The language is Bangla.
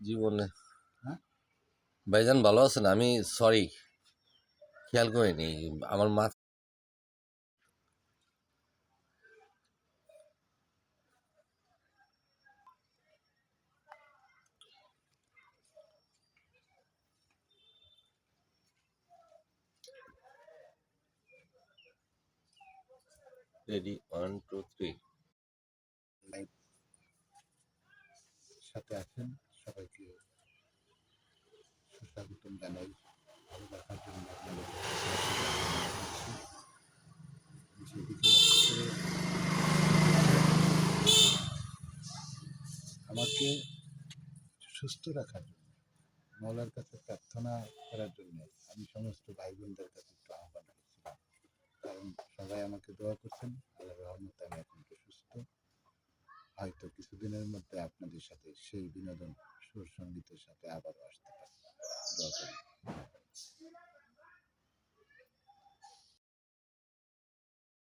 জীবনে ভাইজান ভালো আছেন? আমি সরি খেয়াল করিনি আমার মা। রেডি 1 2 3 সাথে আছেন সবাইকে সুস্বাগতম জানাই। ভালো রাখার জন্য আমাকে সুস্থ রাখার জন্য মৌলার কাছে প্রার্থনা করার জন্য আমি সমস্ত ভাই বোনদের কাছে একটু আহ্বান করছিলাম। কারণ সবাই আমাকে দোয়া করছেন, আল্লাহর রহমতে আমি এখন সুস্থ। হয়তো কিছুদিনের মধ্যে আপনাদের সাথে সেই বিনোদন সুর সঙ্গীতের সাথে আবার